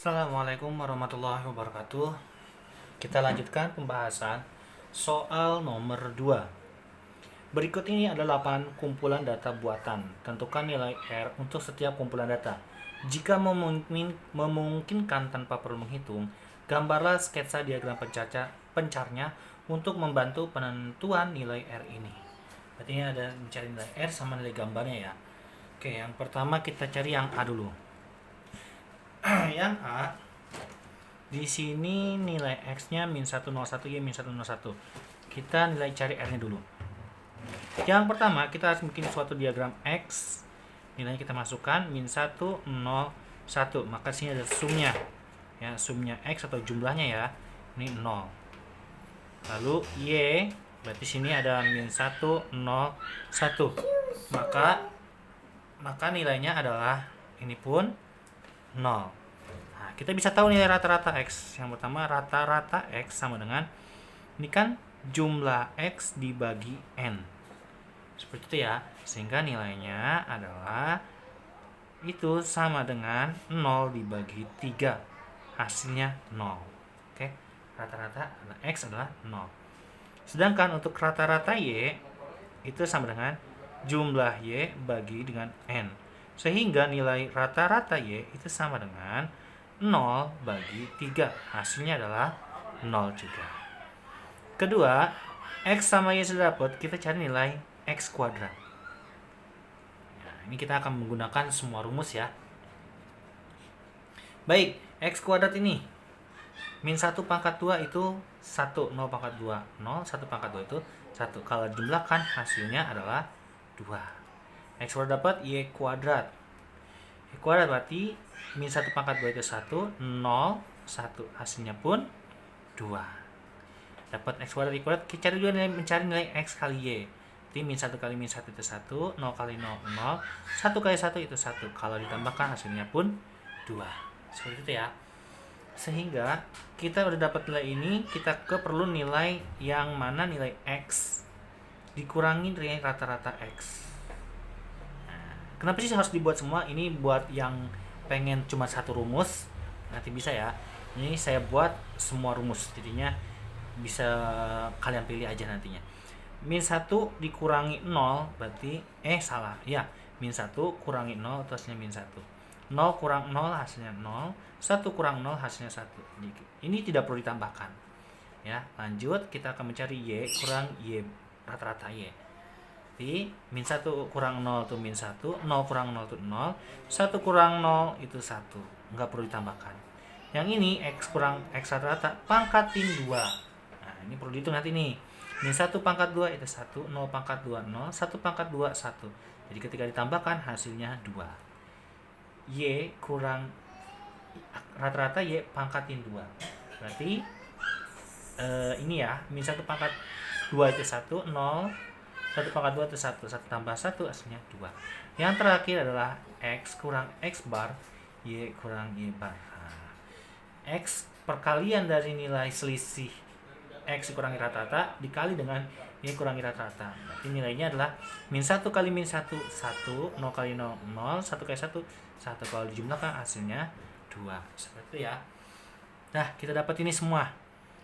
Assalamualaikum warahmatullahi wabarakatuh. Kita lanjutkan pembahasan soal nomor 2. Berikut ini adalah 8 kumpulan data buatan. Tentukan nilai R untuk setiap kumpulan data. Jika memungkinkan tanpa perlu menghitung, gambarlah sketsa diagram pencarnya untuk membantu penentuan nilai R ini. Berarti ini ada mencari nilai R sama nilai gambarnya ya. Oke, yang pertama kita cari yang A dulu. Yang A, di sini nilai X-nya min 101 Y min 101. Kita nilai cari R-nya dulu. Yang pertama, kita harus bikin suatu diagram X. Nilainya kita masukkan min 1 0 1. Maka sini ada sumnya. Ya, sumnya X atau jumlahnya ya. Ini 0. Lalu Y, berarti sini ada min 1 0 1. Maka nilainya adalah ini pun 0. Nah, kita bisa tahu nilai rata-rata X. Yang pertama, rata-rata X sama dengan ini kan jumlah X dibagi N. Seperti itu ya. Sehingga nilainya adalah itu sama dengan 0 dibagi 3. Hasilnya 0. Oke. Rata-rata X adalah 0. Sedangkan untuk rata-rata Y itu sama dengan jumlah Y bagi dengan N. Sehingga nilai rata-rata Y itu sama dengan 0 bagi 3. Hasilnya adalah 0 juga. Kedua, X sama Y sudah dapat, kita cari nilai X kuadrat. Nah, ini kita akan menggunakan semua rumus ya. Baik, X kuadrat ini min 1 pangkat 2 itu 1, 0 pangkat 2, 0, 1 pangkat 2 itu 1. Kalau jumlahkan hasilnya adalah 2. X kuadrat dapat Y kuadrat. Y kuadrat berarti min 1 pangkat 2 itu 1, 0, 1. Hasilnya pun 2. Dapat X kuadrat, Y kuadrat. Kita cari juga mencari nilai X kali Y. Jadi min 1 kali min 1 itu 1, 0 kali 0, 0. 1 kali 1 itu 1. Kalau ditambahkan hasilnya pun 2. Seperti itu ya. Sehingga kita udah dapat nilai ini, kita perlu nilai yang mana nilai X dikurangi nilai rata-rata X. Nah, kenapa sih harus dibuat semua? Ini buat yang pengen cuma satu rumus, nanti bisa ya. Ini saya buat semua rumus, jadinya bisa kalian pilih aja nantinya. Min 1 dikurangi 0 berarti salah. Ya, min 1 kurangi 0 itu hasilnya min 1. 0 kurang 0 hasilnya 0, 1 kurang 0 hasilnya 1. Ini tidak perlu ditambahkan. Ya, lanjut kita akan mencari Y kurang Y rata-rata Y. Jadi min 1 kurang 0 itu min 1, 0 kurang 0 itu 0, 1 kurang 0 itu 1. Enggak perlu ditambahkan. Yang ini X kurang X rata-rata pangkatin 2. Nah, ini perlu dihitung nanti nih. Min 1 pangkat 2 itu 1, 0 pangkat 2 0, 1 pangkat 2 1. Jadi ketika ditambahkan hasilnya 2. Y kurang rata-rata Y pangkatin 2. Berarti ini ya, min 1 pangkat 2 itu 1, 0, 1 pangkat 2 itu 1, 1 tambah 1 hasilnya 2. Yang terakhir adalah X kurang X bar, Y kurang Y bar. Nah, X perkalian dari nilai selisih X dikurangi rata-rata dikali dengan Y kurangi rata-rata. Berarti nilainya adalah min 1 kali min 1, 1, 0 kali 0, 0, 1 kali 1, 1. Kalau dijumlahkan hasilnya 2. Seperti itu ya. Nah, kita dapat ini semua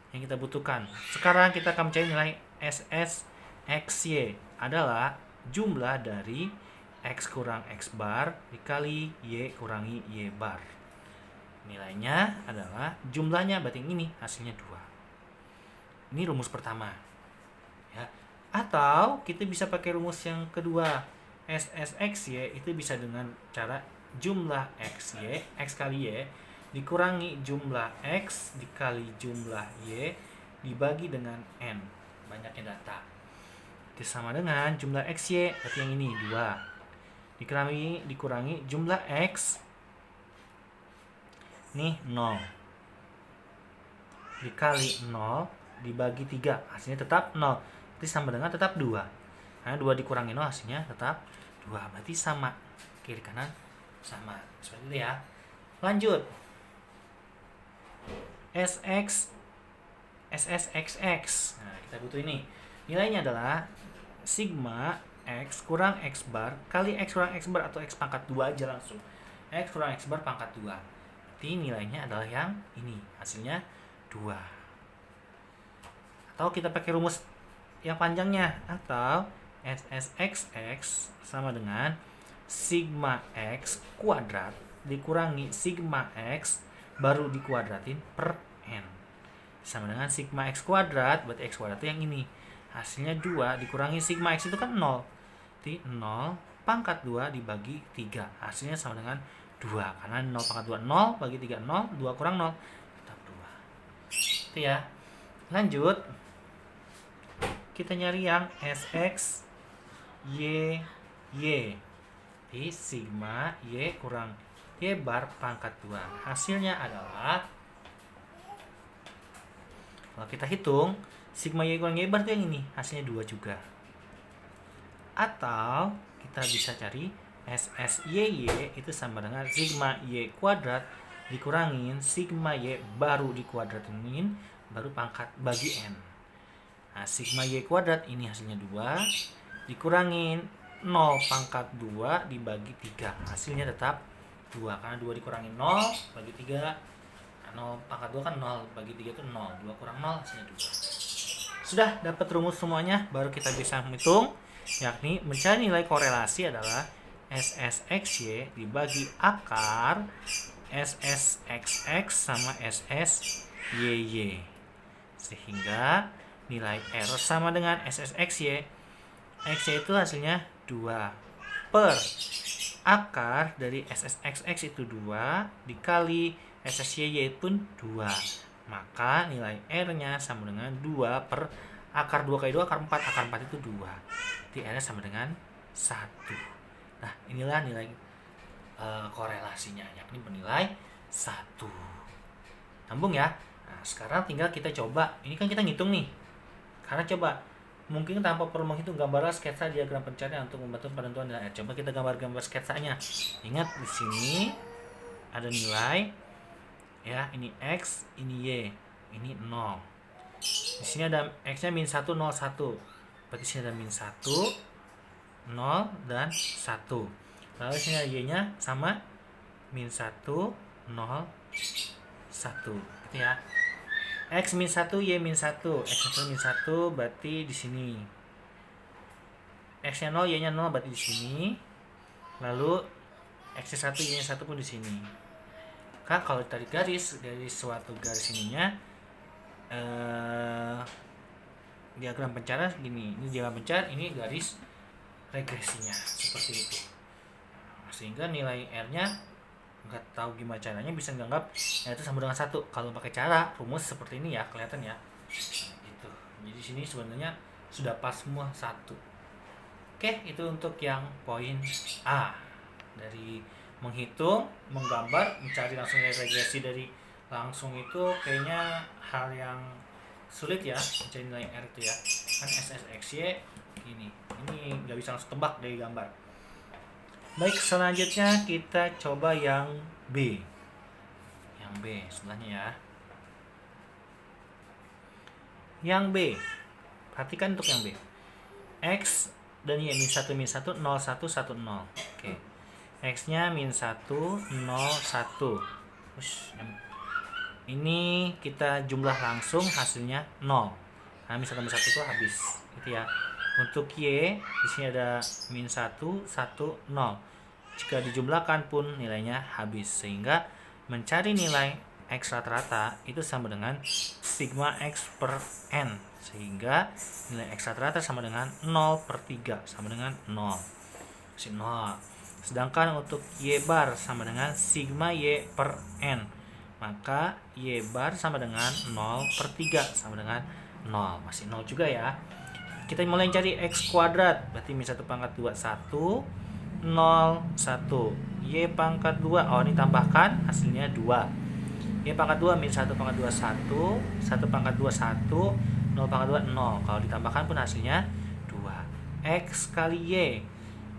yang kita butuhkan. Sekarang kita akan mencari nilai SS XY adalah jumlah dari X kurang X bar dikali Y kurangi Y bar. Nilainya adalah jumlahnya berarti ini hasilnya 2. Ini rumus pertama. Ya. Atau kita bisa pakai rumus yang kedua. SSXY itu bisa dengan cara jumlah XY, X kali Y dikurangi jumlah X dikali jumlah Y dibagi dengan N. Banyaknya data. Itu sama dengan jumlah XY, berarti yang ini 2. Dikurangi jumlah X. Nih 0. Dikali 0 dibagi 3, hasilnya tetap 0. Berarti sama dengan tetap 2. Karena 2 dikurangi 0 hasilnya tetap 2. Berarti sama. Kiri kanan sama. Seperti itu ya. Lanjut. SSXX. Nah, kita butuh ini. Nilainya adalah sigma X kurang X bar kali X kurang X bar atau X pangkat 2 aja langsung. X kurang X bar pangkat 2. berarti nilainya adalah yang ini, hasilnya 2. Atau kita pakai rumus yang panjangnya, atau SSXX sama dengan sigma X kuadrat dikurangi sigma X baru dikuadratin per N. Sama dengan sigma X kuadrat, berarti X kuadrat itu yang ini. Hasilnya 2 dikurangi sigma X itu kan 0. Berarti 0 pangkat 2 dibagi 3. Hasilnya sama dengan 2. Karena 0 pangkat 2, 0 bagi 3, 0. 2 kurang 0, tetap 2. Itu ya. Lanjut. Kita nyari yang SX Y Y. Jadi sigma Y kurang Y bar pangkat 2. Hasilnya adalah, kalau kita hitung, sigma Y kurang Y bar itu yang ini. Hasilnya 2 juga. Atau kita bisa cari SSYY itu sama dengan sigma Y kuadrat dikurangin sigma Y baru dikuadratin baru pangkat bagi N. Nah, sigma Y kuadrat ini hasilnya 2 dikurangin 0 pangkat 2 dibagi 3. Hasilnya tetap 2. Karena 2 dikurangin 0 bagi 3. 0 pangkat 2 kan 0 bagi 3 itu 0. 2 kurang 0 hasilnya 2. Sudah dapat rumus semuanya, baru kita bisa menghitung, yakni mencari nilai korelasi adalah SSXY dibagi akar SSXX sama SSYY. Sehingga nilai R sama dengan SSXY. XY itu hasilnya 2 per akar dari SSXX itu 2 dikali SSYY pun 2. Maka nilai R-nya sama dengan 2 per akar 2 kali 2 akar 4. Akar 4 itu 2. Jadi R-nya sama dengan 1. Nah, inilah nilai korelasinya, yakni bernilai 1. Nyambung ya? Nah, sekarang tinggal kita coba. Ini kan kita ngitung nih. Karena coba, mungkin tanpa perlu menghitung, gambarlah sketsa diagram pencarian untuk membantu penentuan nilai R. Coba kita gambar-gambar sketsanya. Ingat, di sini ada nilai, ya, ini X, ini Y, ini 0. Di sini ada X-nya min 1, 0, 1. Berarti di sini ada min 1, 0, dan 1. Lalu di sini ada Y-nya sama min 1, 0, 1. Gitu ya. X min 1, Y min 1. X min 1 berarti di sini. X-nya 0, Y-nya 0 berarti di sini. Lalu X-nya 1, Y-nya 1 pun di sini. Maka kalau tarik garis dari suatu garis ininya, diagram pencarian gini. Ini diagram pencarian, ini garis regresinya seperti itu. Sehingga nilai R-nya nggak tahu gimana caranya bisa nganggap itu sama dengan 1 kalau pakai cara rumus seperti ini ya, kelihatan ya. Nah, gitu. Jadi sini sebenarnya sudah pas semua 1. Oke, itu untuk yang poin A. Dari menghitung, menggambar, mencari langsung nilai regresi dari langsung itu kayaknya hal yang sulit ya, mencari nilai R itu ya. Kan SSXY ini nggak bisa langsung tebak dari gambar. Baik, selanjutnya kita coba yang B. Yang B sebelahnya ya. Yang B. Perhatikan untuk yang B. X dan Y min 1 min 1 0 1 1 0. Oke. X-nya min 1 0 1. Ini kita jumlah langsung hasilnya 0. Nah, min 1 min 1 itu habis. Gitu ya. Untuk Y di sini ada min 1 1 0. Jika dijumlahkan pun nilainya habis, sehingga mencari nilai X rata-rata itu sama dengan sigma X per N, sehingga nilai X rata-rata sama dengan 0 per 3 sama dengan 0. 0. Sedangkan untuk Y bar sama dengan sigma Y per N, maka Y bar sama dengan 0 per 3 sama dengan 0. Masih 0 juga ya. Kita mulai cari X kuadrat, berarti min 1 pangkat 2 1 0 1. Y pangkat 2, oh ini tambahkan hasilnya 2. Y pangkat 2 min 1 pangkat 2 1 1 pangkat 2 1 0 pangkat 2 0. Kalau ditambahkan pun hasilnya 2. X kali Y,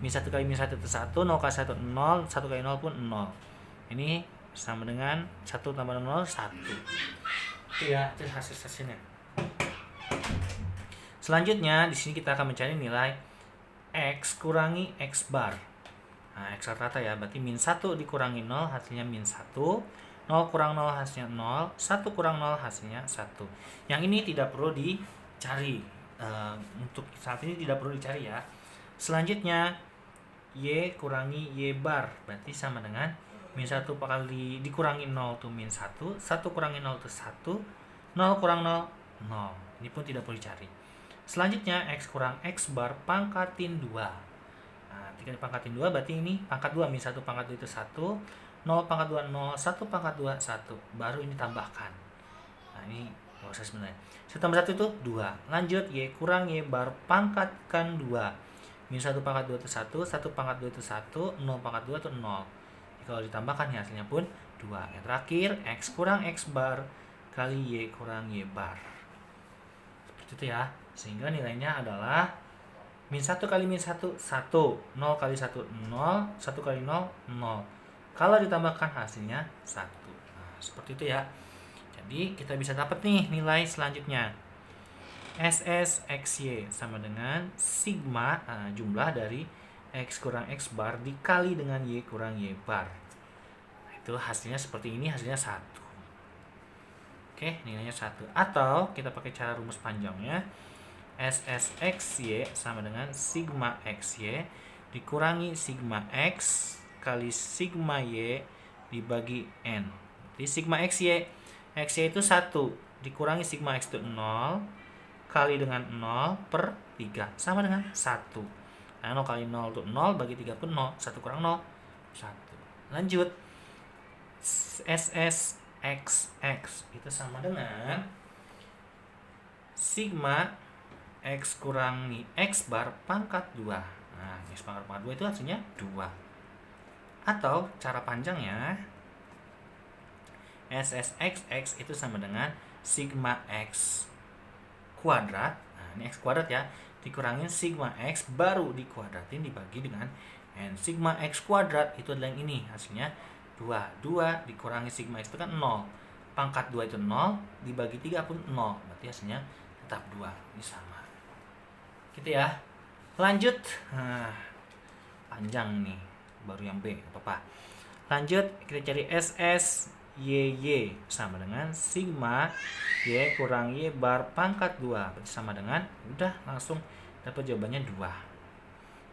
min 1 kali min 1 itu 1, 0 kali 1 0, 1 kali 0 pun 0. Ini sama dengan 1 tambah 0 1. Itu ya, itu hasilnya. Selanjutnya di sini kita akan mencari nilai X kurangi X bar. Nah, X rata ya, berarti min 1 dikurangi 0 hasilnya min 1. 0 kurang 0 hasilnya 0, 1 kurang 0 hasilnya 1. Yang ini tidak perlu dicari. Untuk saat ini tidak perlu dicari ya. Selanjutnya Y kurangi Y bar, berarti sama dengan min 1 kali dikurangi 0 itu min 1, 1 kurangi 0 itu 1, 0 kurang 0, 0. Ini pun tidak perlu dicari. Selanjutnya X kurang X bar pangkatin 2. Nah, ketika dipangkatin 2 berarti ini pangkat 2, min 1 pangkat 2 itu 1, 0 pangkat 2, 0, 1 pangkat 2, 1. Baru ini tambahkan. Nah, ini gak usah sebenarnya. 1 tambah 1 itu 2. Lanjut, Y kurang Y bar pangkatkan 2. Min 1 pangkat 2 itu 1, 1 pangkat 2 itu 1, 0 pangkat 2 itu 0. Jadi kalau ditambahkan ya hasilnya pun 2. Yang terakhir, X kurang X bar kali Y kurang Y bar. Seperti itu ya. Sehingga nilainya adalah min 1 kali min 1, 1. 0 kali 1, 0. 1 kali 0, 0. Kalau ditambahkan hasilnya 1. Nah, seperti itu ya. Jadi kita bisa dapat nih nilai selanjutnya. SS XY sama dengan sigma jumlah dari X kurang X bar dikali dengan Y kurang Y bar. Nah, itu hasilnya seperti ini, hasilnya 1. Oke, nilainya 1. Atau kita pakai cara rumus panjangnya. SS XY sama dengan sigma XY dikurangi sigma X kali sigma Y dibagi N. Jadi sigma XY itu 1 dikurangi sigma X itu 0 kali dengan 0 per 3 sama dengan 1. Nah, 0 kali 0 itu 0, bagi 3 pun 0, 1 kurang 0, 1. Lanjut, SS XX itu sama dengan sigma X kurangi X bar pangkat 2. Nah, X pangkat 2 itu hasilnya 2. Atau cara panjangnya, SSXX itu sama dengan sigma X kuadrat. Nah, ini X kuadrat ya, dikurangin sigma X baru dikuadratin dibagi dengan N. Sigma X kuadrat itu adalah yang ini, hasilnya 2. 2 dikurangi sigma X itu kan 0. Pangkat 2 itu 0, dibagi 3 pun 0. Berarti hasilnya tetap 2. Ini sama. Gitu ya. Lanjut. Nah, panjang nih. Baru yang B, apa-apa. Lanjut, kita cari SS YY sama dengan sigma Y kurang Y bar pangkat 2. Berarti sama dengan, udah langsung dapat jawabannya 2.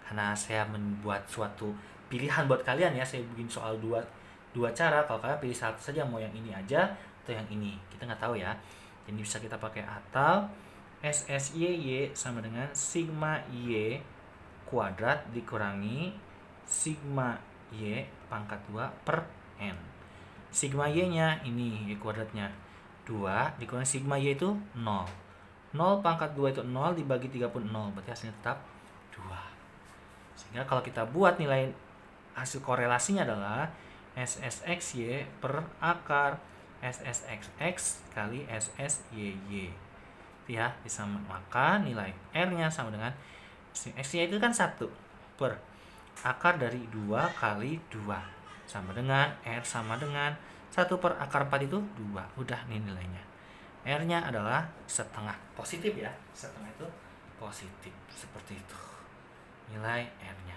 Karena saya membuat suatu pilihan buat kalian ya, saya bikin soal dua cara. Kalau kalian pilih satu saja, mau yang ini aja atau yang ini, kita nggak tahu ya. Jadi bisa kita pakai atau SSYY sama dengan sigma Y kuadrat dikurangi sigma Y pangkat 2 per N. Sigma Y-nya ini Y kuadratnya 2 dikurangi sigma Y itu 0. 0 pangkat 2 itu 0, dibagi 3 pun 0. Berarti hasilnya tetap 2. Sehingga kalau kita buat nilai hasil korelasinya adalah SSXY per akar SSXX kali SSYY. Ya, disamakan nilai R-nya sama dengan X-nya itu kan 1 per akar dari 2 kali 2 sama dengan R sama dengan 1 per akar 4 itu 2. Udah nih nilainya. R-nya adalah setengah. Positif ya. Setengah itu positif. Seperti itu. Nilai R-nya.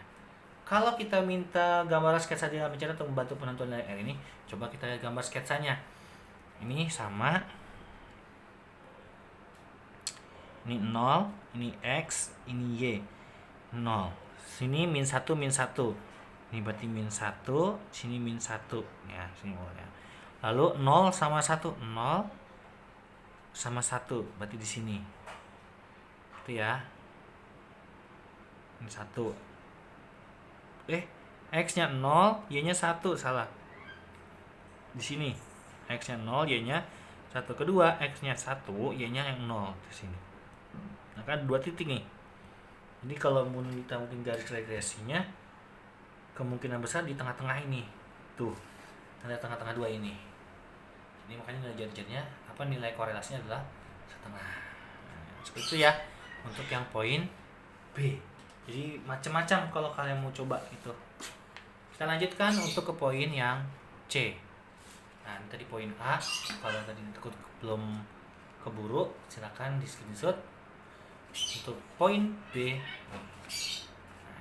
Kalau kita minta gambar sketsa dengan bicara untuk membantu penentuan nilai R ini, coba kita lihat gambar sketsanya. Ini sama. Ini 0, ini X, ini Y. 0. Sini min 1, min 1. Ini berarti min 1, sini min 1. Ya, sini ya. Lalu 0 sama 1, 0 sama 1, berarti di sini. Itu ya. Ini 1. X-nya 0, Y-nya 1, salah. Di sini. X-nya 0, Y-nya 1. Kedua, X-nya 1, Y-nya yang 0 di sini. Nah, kan 2 titik nih. Jadi kalau kita mungkin garis regresinya, kemungkinan besar di tengah-tengah ini. Tuh, ada tengah-tengah 2 ini. Jadi makanya nilai jadinya nilai korelasinya adalah setengah. Nah, seperti itu ya untuk yang poin B. Jadi macam-macam kalau kalian mau coba itu. Kita lanjutkan untuk ke poin yang C. Nah, ini tadi poin A. Kalau tadi belum keburu, silakan di screenshot. Untuk poin B.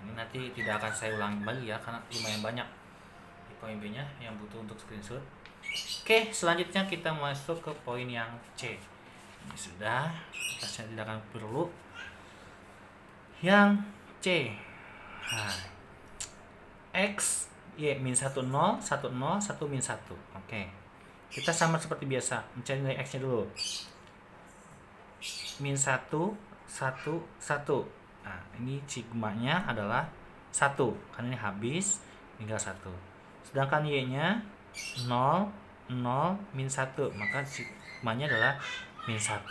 Ini nanti tidak akan saya ulangi kembali ya, karena lumayan banyak di poin B nya yang butuh untuk screenshot. Oke, selanjutnya kita masuk ke poin yang C. Ini sudah, saya tidak akan perlu. Yang C. Nah, X, Y, min 1, 0, 1, 0, 1, min 1. Oke. Kita sama seperti biasa, mencari nilai X-nya dulu. Min 1, 1, 1. Nah, ini sigmanya adalah 1. Karena ini habis, tinggal 1. Sedangkan Y-nya 0, 0, min 1. Maka sigmanya adalah min 1.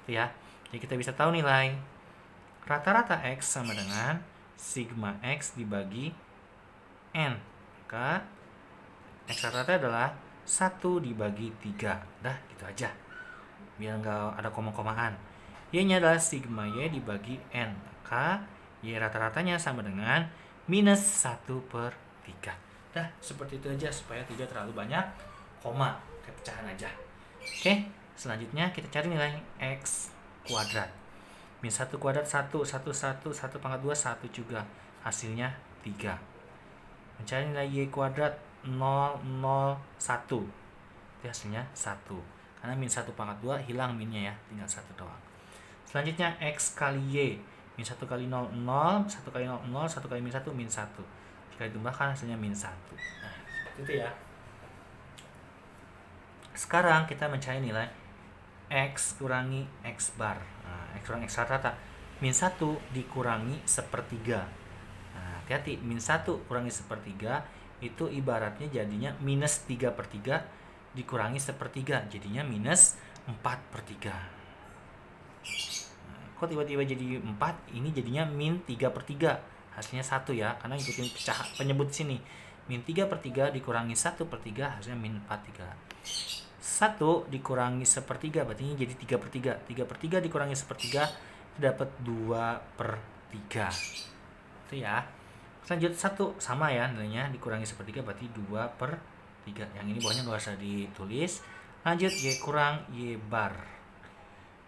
Itu ya. Jadi kita bisa tahu nilai rata-rata X sama dengan sigma X dibagi N. Maka X rata-rata adalah 1 dibagi 3. Dah, gitu aja. Biar nggak ada koma-komaan. Y-nya adalah sigma Y dibagi N. Maka Y rata-ratanya sama dengan minus 1 per 3. Dah, seperti itu aja supaya tidak terlalu banyak koma. Kayak pecahan aja. Oke, selanjutnya kita cari nilai X kuadrat. Min 1 kuadrat 1, 1, 1, 1 pangkat 2, 1 juga. Hasilnya 3. Mencari nilai Y kuadrat 0, 0, 1. Itu hasilnya 1. Karena min 1 pangkat 2 hilang minnya ya. Tinggal 1 doang. Selanjutnya X kali Y. Min 1 kali 0, 0. 1 kali 0, 0. 1 kali min 1, min 1. Jika ditambahkan hasilnya min 1. Nah, seperti itu ya. Sekarang kita mencari nilai X kurangi X bar. Nah, X kurangi X rata-rata. Min 1 dikurangi sepertiga. Nah, hati-hati. Min 1 kurangi sepertiga itu ibaratnya jadinya minus 3 per 3 dikurangi sepertiga. Jadinya minus 4 per 3. Nah, kok tiba-tiba jadi 4? Ini jadinya min 3 per 3. Hasilnya 1 ya. Karena ikutin penyebut sini. Min 3 per 3 dikurangi 1 per 3 hasilnya min 4 3. 1 dikurangi sepertiga berarti ini jadi 3 per 3. 3 per 3 dikurangi sepertiga dapat 2 per 3. Itu ya. Selanjutnya 1 sama ya nilainya, dikurangi sepertiga berarti 2 per 3. Yang ini bawahnya nggak usah ditulis. Lanjut Y kurang Y bar.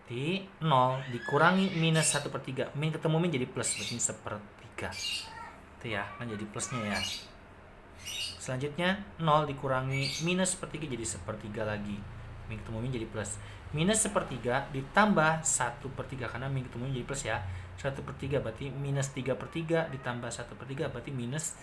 Di 0 dikurangi minus 1 per 3. Min ketemu min jadi plus berarti sepertiga. Itu ya, kan jadi plusnya ya. Selanjutnya 0 dikurangi minus sepertiga jadi sepertiga lagi. Min ketemu min jadi plus. Minus sepertiga ditambah 1 per 3 karena min ketemu min jadi plus ya. 1 per 3 berarti minus 3 per 3 ditambah 1 per 3 berarti minus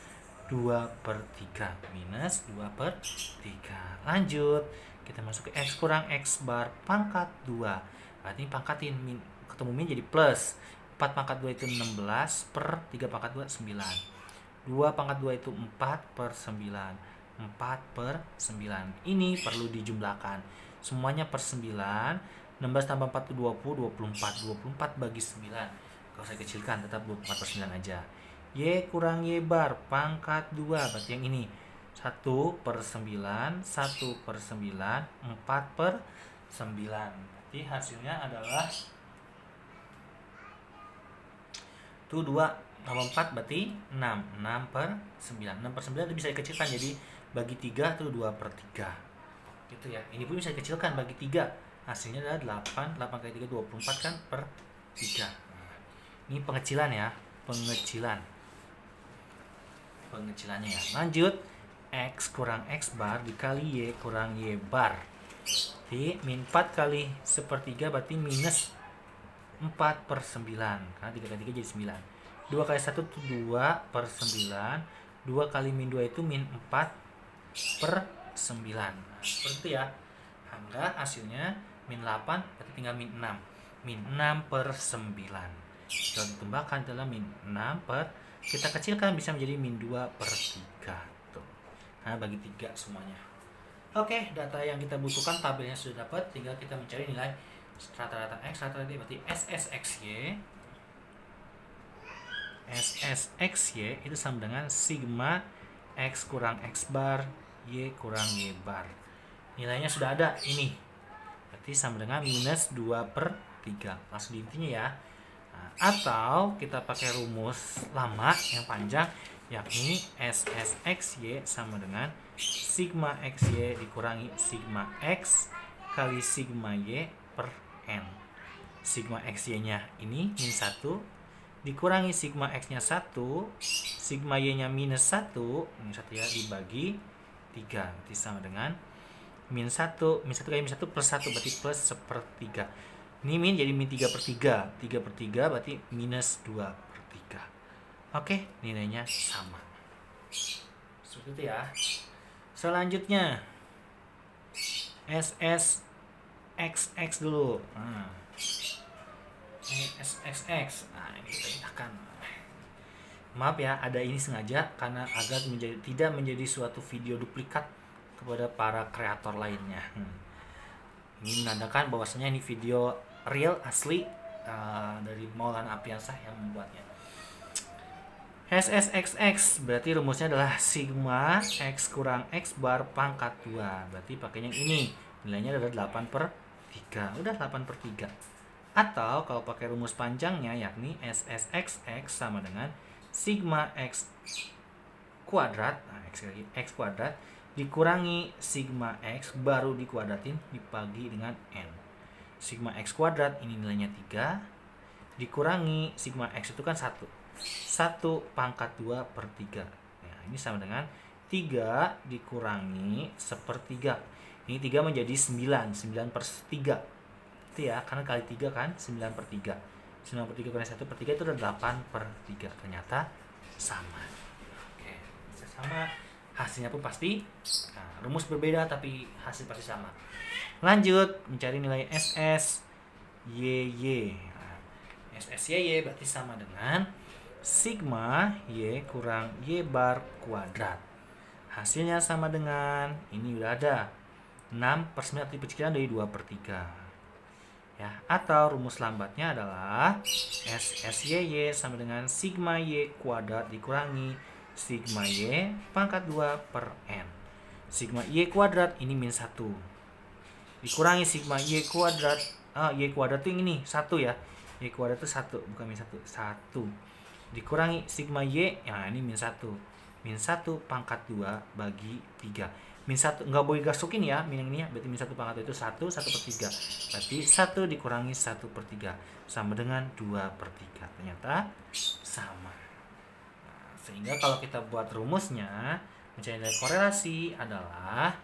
2 per 3. Minus 2 per 3. Lanjut. Kita masuk ke X kurang X bar pangkat 2. Berarti pangkatin min ketemu min jadi plus. 4 pangkat 2 itu 16 per 3 pangkat 2 9. 2 pangkat 2 itu 4 per 9. 4 per 9. Ini perlu dijumlahkan. Semuanya per 9. 16 tambah 4 itu 20. 24. 24 bagi 9. Gak usah kecilkan, tetap 24 per 9 aja. Y kurang Y bar pangkat 2. Berarti yang ini. 1 per 9. 1 per 9. 4 per 9. Berarti hasilnya adalah itu 2 tambah 4 berarti 6. 6 per 9. 6 per 9 itu bisa dikecilkan. Jadi bagi 3 itu 2 per 3. Gitu ya. Ini pun bisa dikecilkan bagi 3. Hasilnya adalah 8. 8 kali 3 24 kan per 3. Nah, ini pengecilan ya. Pengecilan. Pengecilannya ya. Lanjut. X kurang X bar dikali Y kurang Y bar. Jadi min 4 kali sepertiga berarti minus 4 per 9. Karena 3 kali 3 jadi 9. 2 kali 1 itu 2 per 9. 2 kali min 2 itu min 4 per 9. Nah, seperti itu ya. Hingga hasilnya min 8 berarti tinggal min 6. Min 6 per 9. Kalau ditambahkan adalah min 6 per, kita kecilkan bisa menjadi min 2 per 3. Tuh. Nah, bagi 3 semuanya. Oke, data yang kita butuhkan tabelnya sudah dapat. Tinggal kita mencari nilai rata-rata X, rata-rata Y berarti SSXY. SSXY itu sama dengan sigma X kurang X bar Y kurang Y bar. Nilainya sudah ada ini. Berarti sama dengan minus 2 per 3. Langsung di intinya ya. Nah, atau kita pakai rumus lama yang panjang, yakni SSXY sama dengan sigma XY dikurangi sigma X kali sigma Y per N. Sigma XY-nya ini min 1 dikurangi sigma X-nya 1, sigma Y-nya minus 1, ini 1 ya, dibagi 3. Berarti sama dengan min 1 kali min 1 plus 1 berarti plus sepertiga. Ini min jadi min 3/3. 3/3 berarti minus 2/3. Oke, nilainya sama. Seperti itu ya. Selanjutnya SSXX dulu. SSXX. Nah, ini kita pindahkan. Maaf ya, ada ini sengaja karena agar tidak menjadi suatu video duplikat kepada para kreator lainnya. Ini menandakan bahwasanya ini video real asli dari Maulana Apriansah yang membuatnya. SSXX berarti rumusnya adalah sigma X kurang X bar pangkat 2. Berarti pakainya ini. Nilainya adalah 8/3. Udah 8/3. Atau kalau pakai rumus panjangnya yakni SSXX sama dengan sigma X kuadrat, X kuadrat dikurangi sigma X baru dikuadratin dibagi dengan N. Sigma X kuadrat ini nilainya 3 dikurangi sigma X itu kan 1 pangkat 2/3. Nah, ini sama dengan 3 dikurangi 1/3. Ini 3 menjadi 9/3. Itu ya, karena kali 3 kan 9/3. 9/3 kurang 1/3 itu adalah 8/3. Ternyata sama. Oke, bisa sama. Hasilnya pun pasti rumus berbeda tapi hasil pasti sama. Lanjut mencari nilai SSYY. SSYY berarti sama dengan sigma Y kurang Y bar kuadrat. Hasilnya sama dengan, ini udah ada 6/9 dipecahkan dari 2/3. Ya, atau rumus lambatnya adalah SSYY sama dengan sigma Y kuadrat dikurangi sigma Y pangkat 2/N. Sigma Y kuadrat ini min 1 dikurangi sigma Y kuadrat. Y kuadrat itu ini 1 ya. Y kuadrat itu 1, bukan min 1. 1 dikurangi sigma Y, ya ini min 1. Min 1 pangkat 2 bagi 3. Min 1 nggak boleh gasukin ya, min yang ini ya. Berarti min 1 pangkat 2 itu 1/3. Berarti 1 dikurangi 1/3 sama dengan 2/3. Ternyata sama. Nah, sehingga kalau kita buat rumusnya mencari nilai korelasi adalah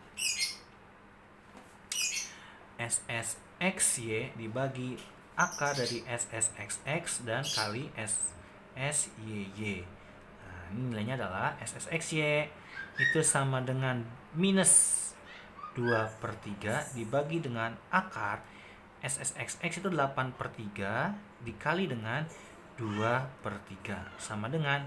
SSXY dibagi akar dari SSXX dan kali SSYY. Nah, ini nilainya adalah SSXY itu sama dengan minus 2/3 dibagi dengan akar SSXX itu 8/3 dikali dengan 2/3 sama dengan,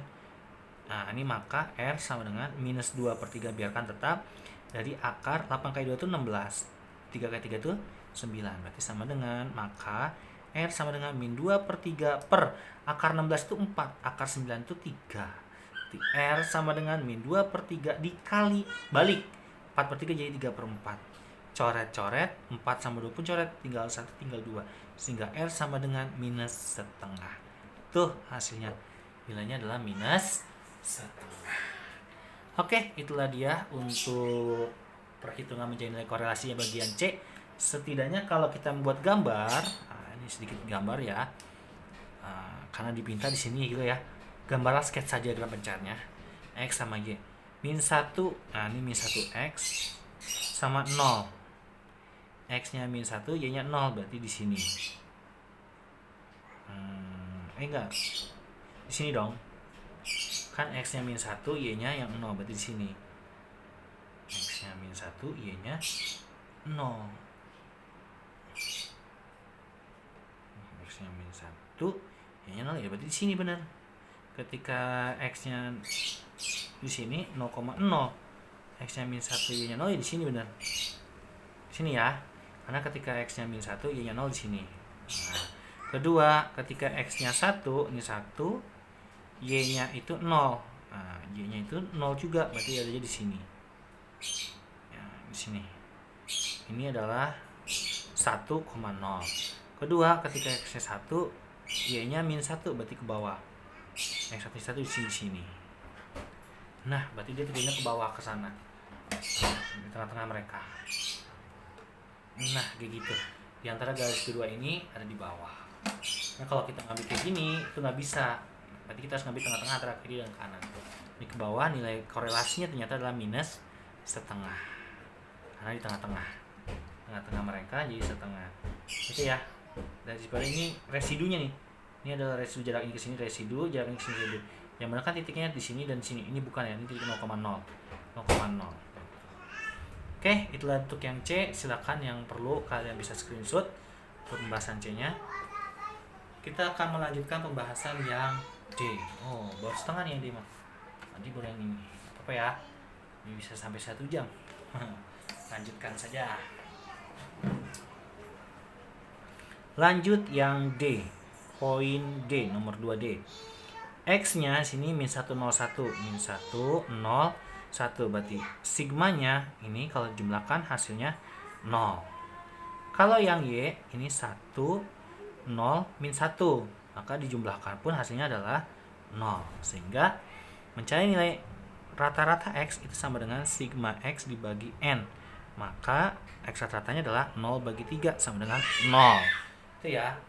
nah ini maka R sama dengan minus 2/3, biarkan tetap, dari akar 8 kali 2 itu 16, 3 kali 3 itu 9, berarti sama dengan, maka R sama dengan min 2/3 per akar 16 itu 4, akar 9 itu 3. R sama dengan min 2/3 dikali balik 4/3 jadi 3/4. Coret-coret 4 sama 2 pun coret, tinggal 1 tinggal 2, sehingga R sama dengan minus setengah. Tuh hasilnya, nilainya adalah minus setengah. Oke, itulah dia untuk perhitungan mencari nilai korelasinya bagian C. Setidaknya kalau kita membuat gambar, ini sedikit gambar ya, karena dipinta di sini gitu ya. Gambarlah sketsa diagram pencarnya X sama Y. Min 1, nah ini min 1 X sama 0. X nya min 1, Y nya 0, berarti di sini. Enggak. Di sini dong. Kan X nya min 1, Y nya yang 0, berarti di sini. X nya min 1, Y nya 0. X nya min 1, Y nya 0, ya berarti di sini benar. Ketika X nya di sini 0,0, X nya min 1, Y nya 0, ya di sini benar. Di sini ya. Karena ketika X nya min 1, Y nya 0 di sini. Nah, kedua, ketika X nya 1, ini 1, Y nya itu 0. Nah, Y nya itu 0 juga, berarti ada di sini. Ya, di sini. Ini adalah 1,0. Kedua, ketika X nya 1, Y nya min 1, berarti ke bawah. X 1 di sini. Nah, berarti dia tidaknya ke bawah, ke sana, di tengah-tengah mereka. Nah, kayak gitu. Di antara garis kedua ini ada di bawah. Nah, kalau kita ngambil kayak gini, itu nggak bisa. Berarti kita harus ngambil tengah-tengah antara kiri dan kanan. Ini ke bawah, nilai korelasinya ternyata adalah minus setengah. karena di tengah-tengah mereka jadi setengah. Oke ya. Dari seperti ini residunya nih. Ini adalah residu, jarak ini ke sini residu, jarak ini ke sini residu. Yang mana kan titiknya di sini dan di sini. Ini bukan ya, ini titik 0,0. 0,0. Oke, itulah untuk yang C. Silakan yang perlu kalian bisa screenshot untuk pembahasan C-nya. Kita akan melanjutkan pembahasan yang D. Oh, baru setengah nih yang D mah. Nanti baru yang ini. Apa ya? Ini bisa sampai 1 jam. Lanjutkan saja. Lanjut yang D. Poin D, nomor 2D. X-nya sini min 101, min 1, 0, 1. Berarti sigmanya ini kalau jumlahkan hasilnya 0. Kalau yang Y ini 1, 0, min 1. Maka dijumlahkan pun hasilnya adalah 0. Sehingga mencari nilai rata-rata X itu sama dengan sigma X dibagi N. Maka X rata-ratanya adalah 0 bagi 3 sama dengan 0. Itu ya.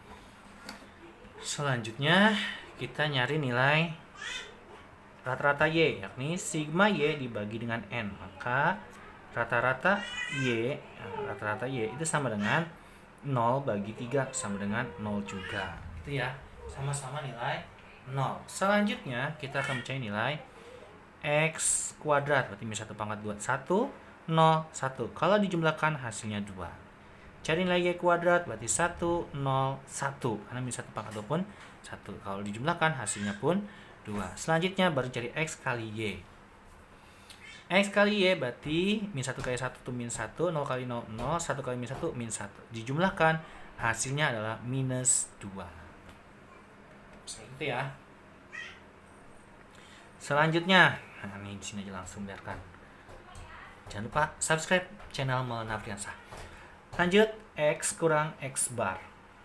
Selanjutnya kita nyari nilai rata-rata Y, yakni sigma Y dibagi dengan N. Maka rata-rata Y itu sama dengan 0 bagi 3 sama dengan 0 juga. Itu ya, sama-sama nilai 0. Selanjutnya kita akan mencari nilai X kuadrat, berarti min 1 pangkat 2, 1, 0, 1. Kalau dijumlahkan hasilnya 2. Cari nilai Y kuadrat, berarti 1, 0, 1. Karena min 1 pangkat 2 pun 1. Kalau dijumlahkan hasilnya pun 2. Selanjutnya baru cari X kali Y. X kali Y berarti min 1 kali 1 itu min 1, 0 kali 0, 0, 1 kali min 1, min 1. Dijumlahkan hasilnya adalah minus 2. Seperti ya. Selanjutnya, nah ini di sini aja langsung biarkan. Jangan lupa subscribe channel Maulana Afriansah. Lanjut, X kurang X bar.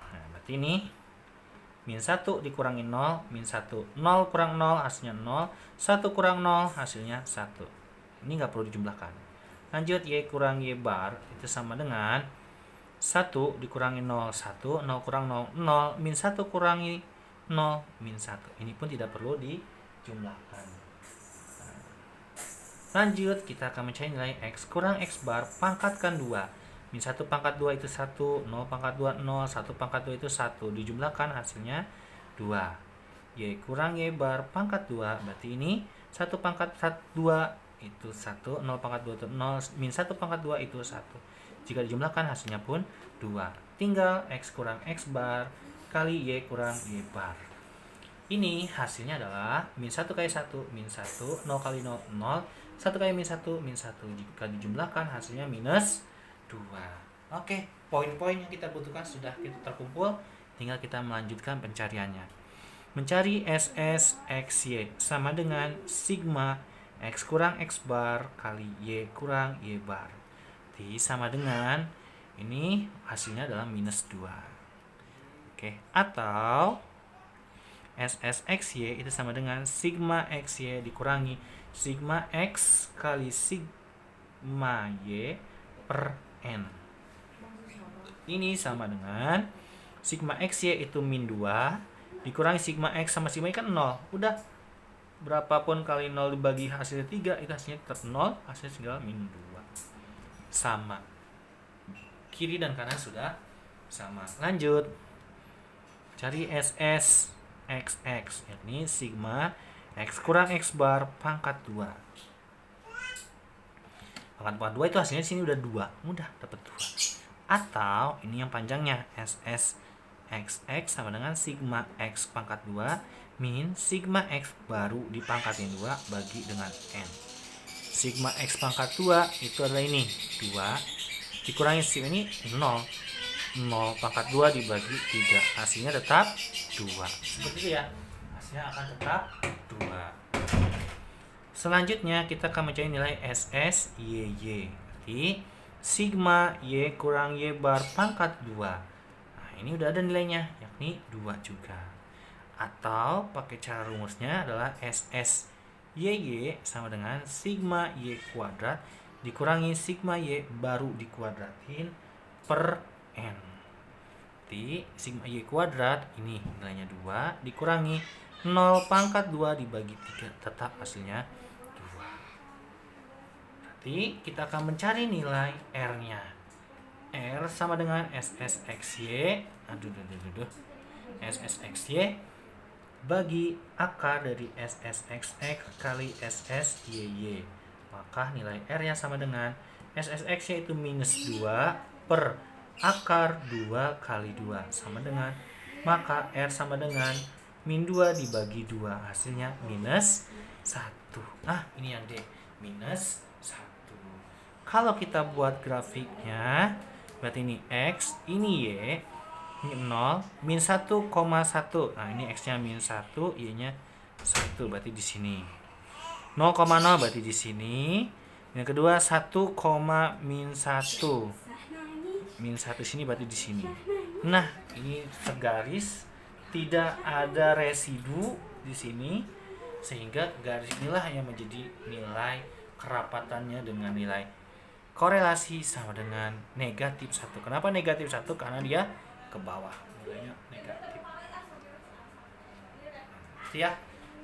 Nah, berarti ini min 1 dikurangi 0, min 1. 0 kurang 0 hasilnya 0, 1 kurang 0 hasilnya 1. Ini nggak perlu dijumlahkan. Lanjut, Y kurang Y bar itu sama dengan 1 dikurangi 0, 1, 0 kurang 0, 0, min 1 kurangi 0, min 1. Ini pun tidak perlu dijumlahkan. Lanjut, kita akan mencari nilai X kurang X bar pangkatkan 2. Min 1 pangkat 2 itu 1, 0 pangkat 2, 0, 1 pangkat 2 itu 1. Dijumlahkan hasilnya 2. Y kurang Y bar pangkat 2, berarti ini 1 pangkat 2 itu 1, 0 pangkat 2 itu 0, min 1 pangkat 2 itu 1. Jika dijumlahkan hasilnya pun 2. Tinggal X kurang X bar kali Y kurang Y bar. Ini hasilnya adalah min 1 kali 1, min 1, 0 kali 0, 0, 1 kali min 1, min 1. Jika dijumlahkan hasilnya minus 2. Oke, poin-poin yang kita butuhkan sudah kita terkumpul. Tinggal kita melanjutkan pencariannya. Mencari SS XY sama dengan sigma X kurang X bar kali Y kurang Y bar. Jadi sama dengan ini hasilnya adalah minus 2. Oke, atau SS XY itu sama dengan sigma XY dikurangi sigma X kali sigma Y per N. Ini sama dengan sigma XY itu min 2 dikurangi sigma X sama sigma Y kan 0. Udah berapapun kali 0 dibagi hasilnya 3 itu hasilnya tetap 0, hasilnya tinggal min 2. Sama. Kiri dan kanan sudah sama. Lanjut. Cari SS XX, yakni sigma X kurang X bar pangkat 2. Pangkat 2 itu hasilnya sini udah 2. Mudah dapat 2. Atau ini yang panjangnya SS XX sama dengan sigma X pangkat 2 min sigma X baru dipangkatin 2 bagi dengan N. Sigma X pangkat 2 itu adalah ini 2 dikurangi sigma ini 0. 0 pangkat 2 dibagi 3. Hasilnya tetap 2. Seperti itu ya. Hasilnya akan tetap 2. Selanjutnya kita akan mencari nilai SS YY. Jadi sigma Y kurang Y bar pangkat 2. Nah, ini udah ada nilainya, yakni 2 juga. Atau pakai cara rumusnya adalah SS YY sama dengan sigma Y kuadrat dikurangi sigma Y baru dikuadratin per N. Jadi sigma Y kuadrat ini nilainya 2 dikurangi 0 pangkat 2 dibagi 3 tetap hasilnya 2. Berarti kita akan mencari nilai R-nya. R sama dengan SSXY. SSXY bagi akar dari SSXX kali SSYY. Maka nilai R-nya sama dengan SSXY itu minus 2 per akar 2 kali 2 sama dengan, maka R sama dengan min 2 dibagi 2, hasilnya minus 1. Nah, ini yang D, minus 1. Kalau kita buat grafiknya, berarti ini X, ini Y, ini 0, min 1,1. Nah, ini X-nya min 1, Y-nya 1, berarti di sini. 0,0 berarti di sini. Yang kedua 1, min 1. Min 1 sini berarti di sini. Nah, ini segaris, tidak ada residu di sini, sehingga garis inilah yang menjadi nilai kerapatannya dengan nilai korelasi sama dengan negatif 1. Kenapa negatif 1? Karena dia ke bawah, nilainya negatif. Ya,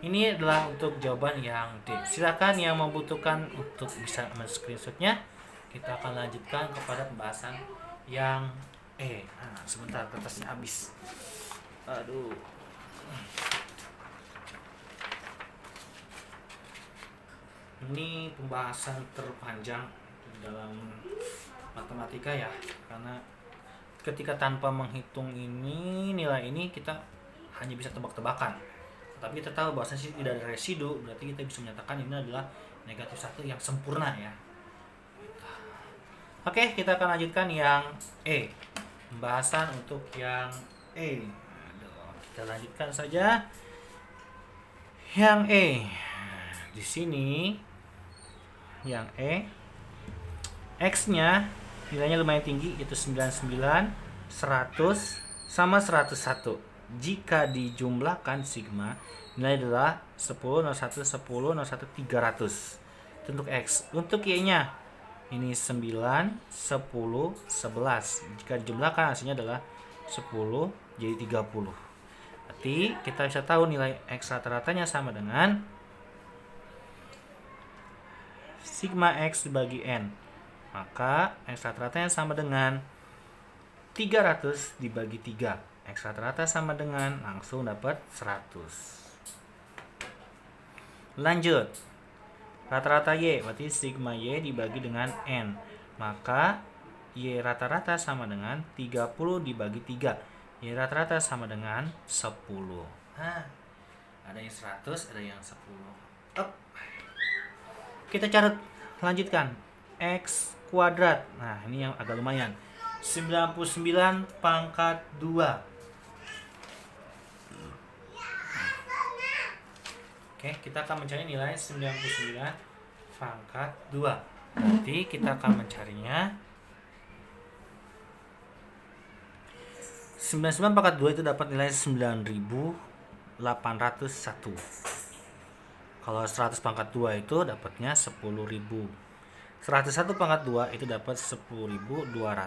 ini adalah untuk jawaban yang D. Silakan yang membutuhkan untuk bisa men-screenshotnya. Kita akan lanjutkan kepada pembahasan yang E. Nah, sebentar, kertasnya habis. Aduh. Ini pembahasan terpanjang dalam matematika ya, karena ketika tanpa menghitung ini, nilai ini kita hanya bisa tebak-tebakan. Tapi kita tahu bahwasanya sih tidak ada residu, berarti kita bisa menyatakan ini adalah negatif 1 yang sempurna ya. Oke, kita akan lanjutkan yang E. Pembahasan untuk yang E. Kita lanjutkan saja yang E. Di sini yang E, X-nya nilainya lumayan tinggi, itu 99, 100 sama 101. Jika dijumlahkan sigma, nilai adalah 10, 01, 10, 01, 300. Itu untuk X. Untuk Y-nya ini 9, 10, 11. Jika dijumlahkan hasilnya adalah 10 jadi 30. Berarti kita bisa tahu nilai X rata-ratanya sama dengan sigma X dibagi N. Maka X rata-ratanya sama dengan 300 dibagi 3. X rata-rata sama dengan, langsung dapat 100. Lanjut. Rata-rata Y, berarti sigma Y dibagi dengan N. Maka Y rata-rata sama dengan 30 dibagi 3. Y rata-rata sama dengan 10. Nah, ada yang 100, ada yang 10. Up. Kita catat, lanjutkan. X kuadrat. Nah, ini yang agak lumayan. 99 pangkat 2. Oke, kita akan mencari nilai 99 pangkat 2. Nanti kita akan mencarinya 99 pangkat 2 itu dapat nilai 9801. Kalau 100 pangkat 2 itu dapatnya 10.000. 101 pangkat 2 itu dapat 10.201. Nah,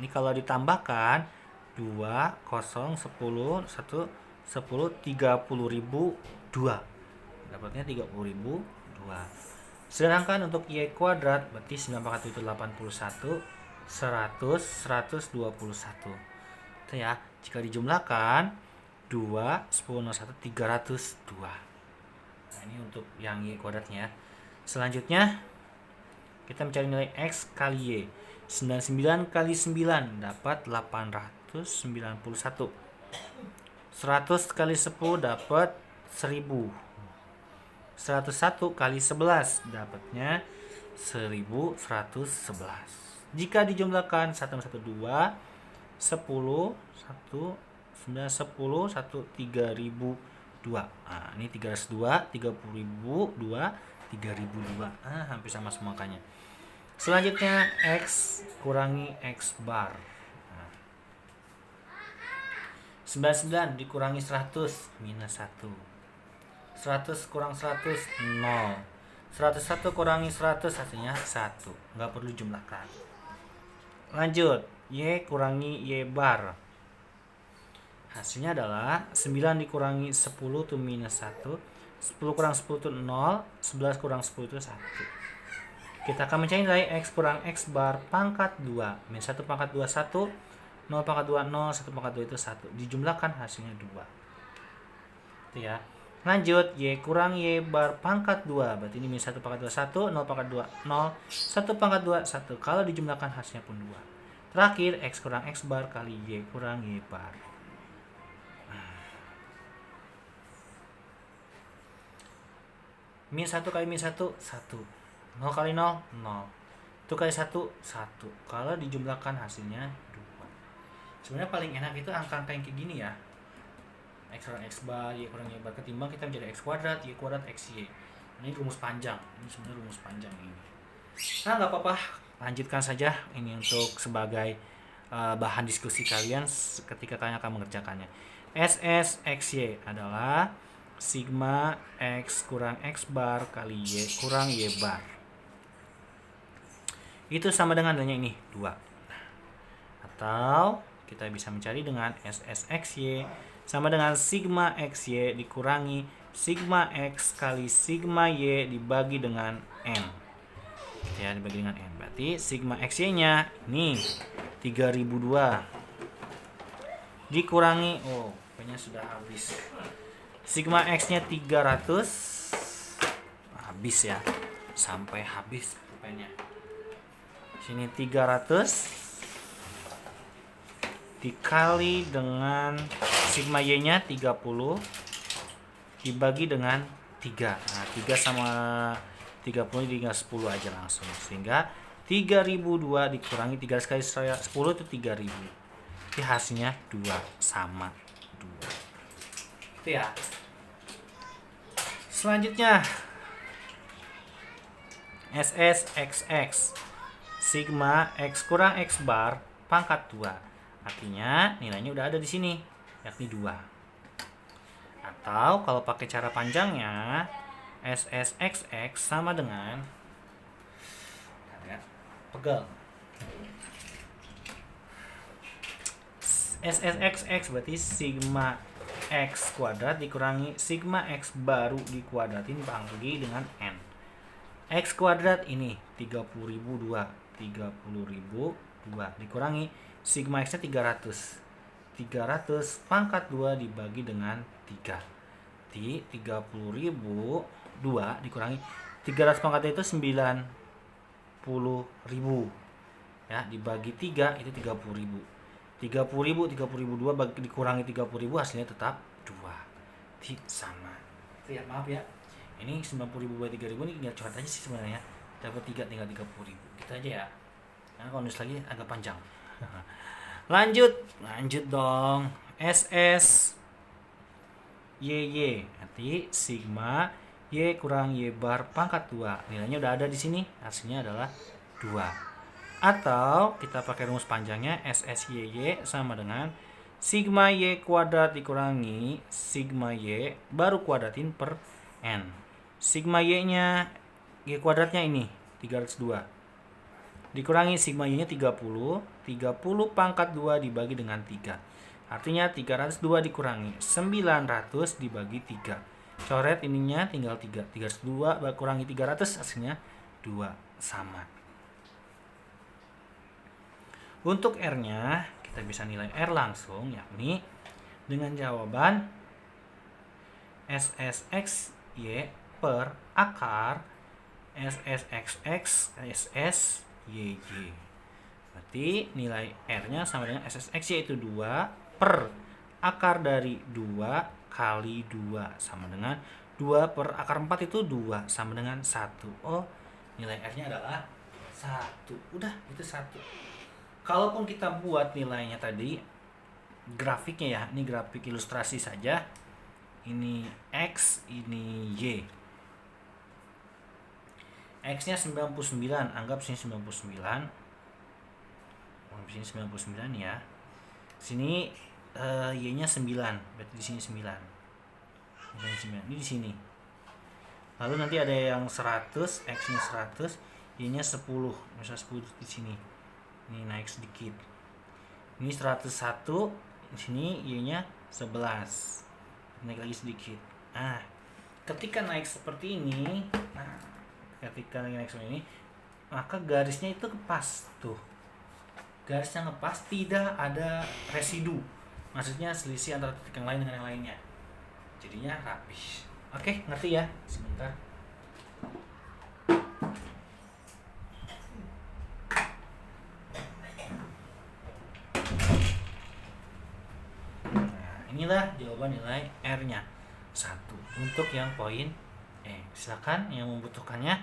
ini kalau ditambahkan 2, 0, 10, 1, 10, 30.002. Dapatnya 30.002. Sedangkan untuk Y kuadrat berarti 9 pangkat itu 81, 100, 121. Itu ya, jika dijumlahkan 2, 10, 01, 302. Nah, ini untuk yang Y kuadratnya. Selanjutnya kita mencari nilai X kali Y. 99 kali 9 dapat 891. 100 kali 10 dapat 1000. 101 kali 11 dapatnya 1111. Jika dijumlahkan 112, 10, 1, 9, 10, 1, 3002. Nah, ini 302, 30.002, 3002. Hampir sama semua angkanya. Selanjutnya X kurangi X bar. 99 dikurangi 100 minus 1. 100 kurang 100 0. 101 kurangi 100 hasilnya 1. Nggak perlu jumlahkan. Lanjut, Y kurangi Y bar. Hasilnya adalah 9 dikurangi 10 itu minus 1. 10 kurang 10 itu 0. 11 kurang 10 itu 1. kita akan mencari nilai X kurang X bar pangkat 2. Min 1 pangkat 2, 1. 0 pangkat 2, 0. 1 pangkat 2 itu 1. Dijumlahkan hasilnya 2. Itu ya. Lanjut, Y kurang Y bar pangkat 2. Berarti ini min 1 pangkat 2, 1. 0 pangkat 2, 0. 1 pangkat 2, 1. Kalau dijumlahkan hasilnya pun 2. Terakhir, X kurang X bar kali Y kurang Y bar. Min 1 kali min 1, 1. 0 kali 0, 0. 1 kali 1, 1. Kalau dijumlahkan hasilnya 2. Sebenarnya paling enak itu angka-angka yang kayak gini ya. X kurang X bar, Y kurang Y bar. Ketimbang kita menjadi X kuadrat, Y kuadrat, XY. Ini rumus panjang. Ini sebenarnya rumus panjang ini. Nah, nggak apa-apa. Lanjutkan saja. Ini untuk sebagai bahan diskusi kalian ketika kalian akan mengerjakannya. SS XY adalah sigma X kurang X bar kali Y kurang Y bar. Itu sama dengan nilainya ini, 2. Atau kita bisa mencari dengan SS XY sama dengan sigma XY dikurangi sigma X kali sigma Y dibagi dengan N. Ya, dibagi dengan N. Berarti sigma XY-nya ini 3002 dikurangi, oh, pokoknya sudah habis. Sigma X-nya 300. Habis ya. Sampai habis pokoknya. Sini 300 dikali dengan sigma Y-nya 30 dibagi dengan 3. Nah, 3 sama 30 tinggal 10 aja langsung. Sehingga 3002 dikurangi 3 kali 10 itu 3000. Jadi hasilnya 2 sama 2. Itu ya. Selanjutnya SSXX sigma X kurang X bar pangkat 2. Artinya nilainya udah ada di sini, yakni 2. Atau kalau pakai cara panjangnya SSXX sama dengan pegel. SSXX berarti sigma X kuadrat dikurangi sigma X baru dikuadratin bagi dengan N. X kuadrat ini 30.002 dikurangi sigma X nya 300 pangkat 2 dibagi dengan 3. Di 30.002 dikurangi 300 pangkat itu 90.000 ya, dibagi 3 itu 30.000. 30.002 dikurangi 30.000 hasilnya tetap 2. Sama. Itu ya, maaf ya. Ini 90.000 bagi 3.000 ini tinggal coret aja sih sebenarnya. Dapat 3 tinggal 30.000. Gitu aja ya. Nah, kalau nulis lagi agak panjang. Lanjut dong. SS YY nanti sigma Y kurang Y bar pangkat 2. Nilainya udah ada di sini. Hasilnya adalah 2. Atau kita pakai rumus panjangnya SSYY sama dengan sigma Y kuadrat dikurangi sigma Y baru kuadratin per N. Sigma Y-nya Y kuadratnya ini 302 dikurangi sigma Y-nya 30 pangkat 2 dibagi dengan 3. Artinya 302 dikurangi 900 dibagi 3. Coret ininya tinggal 3. 302 kurangi 300 hasilnya 2 sama. Untuk R-nya kita bisa nilai R langsung, yakni dengan jawaban SSXY per akar SSXX SSYY. Berarti nilai R-nya sama dengan SSXY itu 2 per akar dari 2 kali 2 sama dengan 2 per akar 4 itu 2 sama dengan 1. Oh, nilai R-nya adalah 1. Udah, itu 1. Kalaupun kita buat nilainya tadi, grafiknya ya, ini grafik ilustrasi saja. Ini X, ini Y. X-nya 99, anggap sini 99. Sini 99 ya. Sini Y-nya 9, berarti di sini 9. Ini di sini. Lalu nanti ada yang 100, X-nya 100, Y-nya 10. Misal 10 di sini. Ini naik sedikit. Ini 101, di sini Y-nya 11. Naik lagi sedikit. Nah, ketika naik seperti ini, ketika naik seperti ini, maka garisnya itu pas tuh. Garisnya ngepas, tidak ada residu. Maksudnya selisih antara titik yang lain dengan yang lainnya. Jadinya rapih. Oke, ngerti ya? Sebentar. Nah, inilah jawaban nilai R-nya. 1 untuk yang poin E. Silakan yang membutuhkannya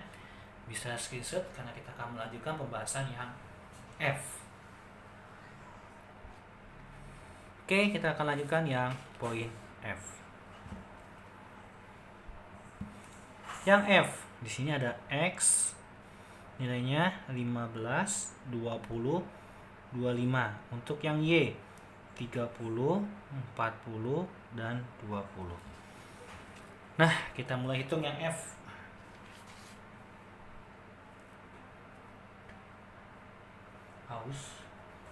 bisa screenshot karena kita akan melanjutkan pembahasan yang F. Oke, kita akan lanjutkan yang poin F. Yang F, di sini ada X nilainya 15, 20, 25. Untuk yang Y 30, 40, dan 20. Nah, kita mulai hitung yang F. Haus.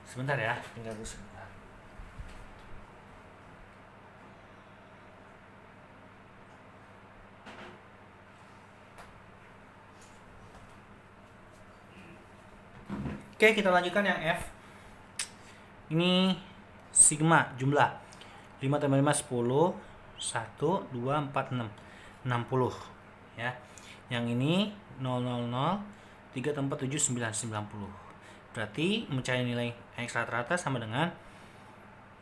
Sebentar ya, tinggal dulu sebentar. Oke, kita lanjutkan yang F. Ini sigma jumlah 5 tambah 5 10, 1, 2, 4, 6 60 ya. Yang ini 0, 0, 0, 3 tambah 4, 7, 9, 90. Berarti mencari nilai X rata-rata sama dengan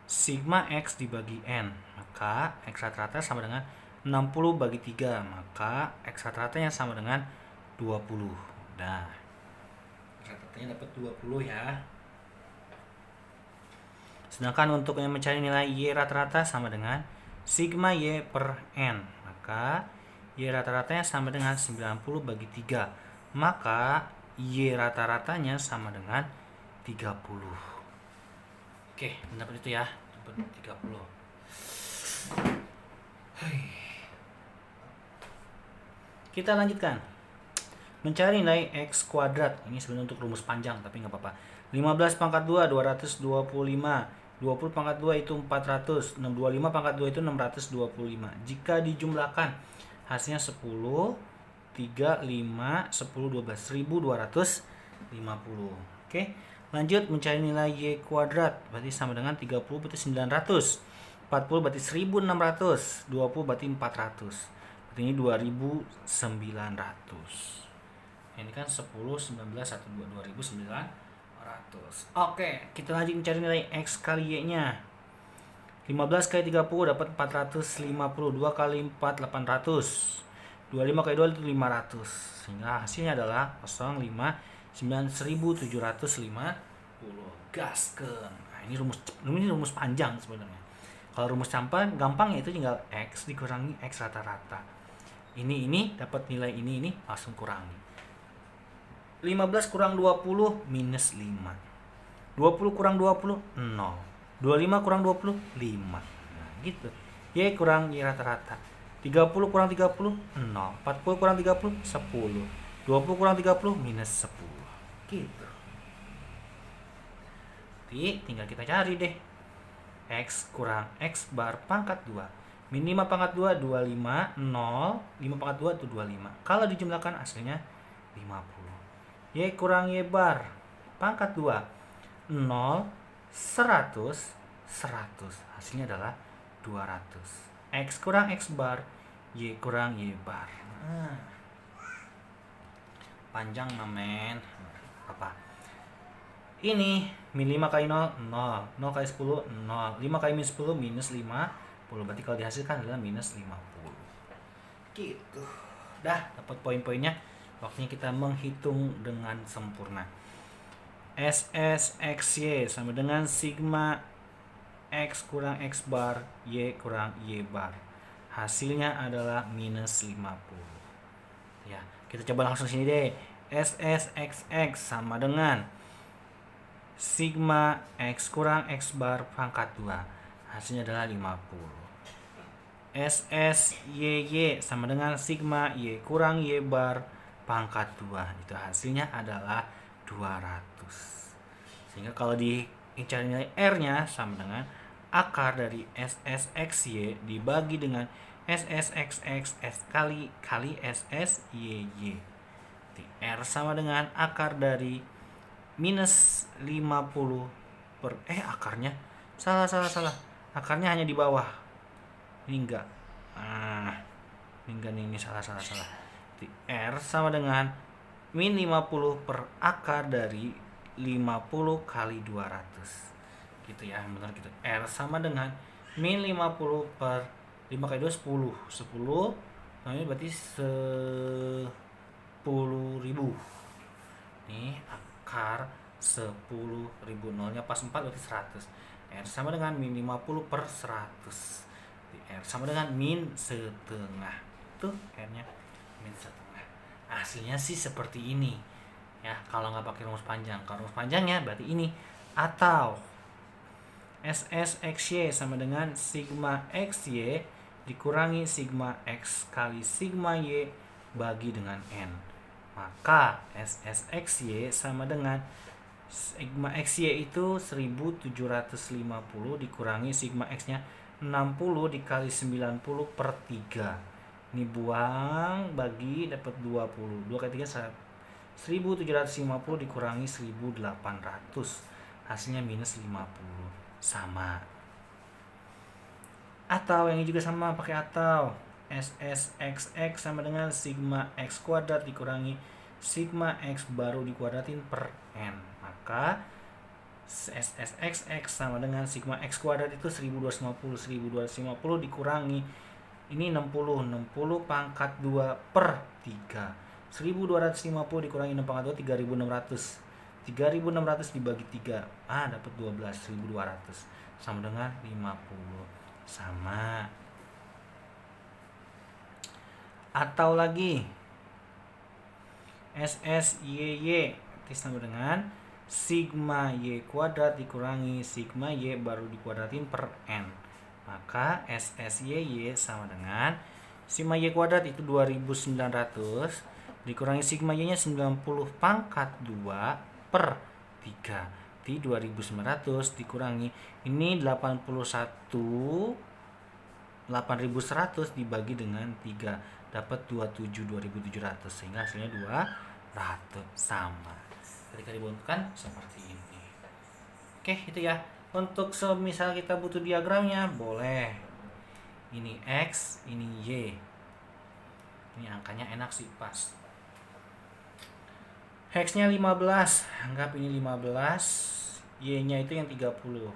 sigma X dibagi N. Maka X rata-rata sama dengan 60 bagi 3. Maka X rata-ratanya sama dengan 20. Nah, rata-ratanya dapat 20 ya. Sedangkan untuk yang mencari nilai Y rata-rata sama dengan sigma Y per N. Maka Y rata-ratanya sama dengan 90 bagi 3. Maka Y rata-ratanya sama dengan 30. Oke, mendapat itu ya. Dapat 30. Kita lanjutkan. Mencari nilai X kuadrat. Ini sebenarnya untuk rumus panjang, tapi nggak apa-apa. 15 pangkat 2, 225. 20 pangkat 2 itu 400. 625 pangkat 2 itu 625. Jika dijumlahkan, hasilnya 10, 3, 5, 10, 12. 1250. Oke, lanjut mencari nilai Y kuadrat. Berarti sama dengan 30 berarti 900. 40 berarti 1600. 20 berarti 400. Berarti ini 2900. Ini kan 10, 19, 1, 2, 2900. Oke, kita lanjut mencari nilai X kali Y-nya. 15 kali 30 dapat 450. 2 kali 4, 800. 25 kali 2 itu 500. Sehingga hasilnya adalah 05, 9750. Gaskeun. Nah, ini rumus panjang sebenarnya. Kalau rumus gampang ya itu tinggal X dikurangi X rata-rata. Ini dapat nilai ini langsung kurangi. 15 kurang 20 minus 5. 20 kurang 20 0. 25 kurang 20 5. Nah, gitu. Y kurang Y rata-rata. 30 kurang 30 0. 40 kurang 30 10. 20 kurang 30 minus 10. Gitu. Jadi tinggal kita cari deh. X kurang X bar pangkat 2. Min 5 pangkat 2 25 0. 5 pangkat 2 itu 25. Kalau dijumlahkan hasilnya 50. Y kurang Y bar pangkat 2 0 100 100. Hasilnya adalah 200. X kurang X bar Y kurang Y bar. Panjang men. Apa? Ini min 5 kali 0 0. 0 kali 10 0. 5 kali min 10 minus 50. Berarti kalau dihasilkan adalah minus 50. Gitu. Dah dapat poin-poinnya. Waktunya kita menghitung dengan sempurna. SSXY sama dengan sigma X kurang X bar Y kurang Y bar. Hasilnya adalah minus 50. Ya, kita coba langsung sini deh. SSXX sama dengan sigma X kurang X bar pangkat 2. Hasilnya adalah 50. SSYY sama dengan sigma Y kurang Y bar pangkat 2. Itu hasilnya adalah 200. Sehingga kalau dicari nilai R-nya sama dengan akar dari SSXY dibagi dengan SSXX kali SSYY. R sama dengan akar dari minus 50 per akarnya salah. Akarnya hanya di bawah. Ini enggak. Ini enggak nih, ini salah. R sama dengan min 50 per akar dari 50 kali 200. Gitu ya, benar gitu. R sama dengan min 50 per 5 kali 2 10. 10 ini berarti 10.000. Nih akar 10.000, nolnya pas 4 berarti 100. R sama dengan min 50 per 100. R sama dengan min setengah. Tuh R-nya min setengah. Hasilnya sih seperti ini. Ya, kalau nggak pakai rumus panjang. Kalau rumus panjangnya berarti ini. Atau SSXY sama dengan sigma XY dikurangi sigma X kali sigma Y bagi dengan N. Maka SSXY sama dengan sigma XY itu 1750 dikurangi sigma X-nya 60 dikali 90 per 3. Ini buang, bagi, dapat 20. 2 kali 3 1750 dikurangi 1800. Hasilnya minus 50. Sama. Atau yang ini juga sama, pakai atau. SSXX sama dengan sigma X kuadrat dikurangi sigma X baru dikuadratin per N. Maka SSXX sama dengan sigma X kuadrat itu 1250 dikurangi ini 60 pangkat 2 per 3. 1250 dikurangi 6 pangkat 2 3600. 3600 dibagi 3 dapat 12. 1200 sama dengan 50. Sama. Atau lagi SSYY sama dengan sigma Y kuadrat dikurangi sigma Y baru dikuadratin per N. Maka SSYY sama dengan sigma Y kuadrat itu 2900 dikurangi sigma Y nya 90 pangkat 2 per 3. Di 2900 dikurangi ini 81 8100 dibagi dengan 3 dapat 27 2700 sehingga hasilnya 200. Sama ketika dibuntukan seperti ini. Oke, itu ya. Untuk semisal kita butuh diagramnya boleh ini X, ini Y. Ini angkanya enak sih, pas. X-nya 15, anggap ini 15, Y-nya itu yang 30.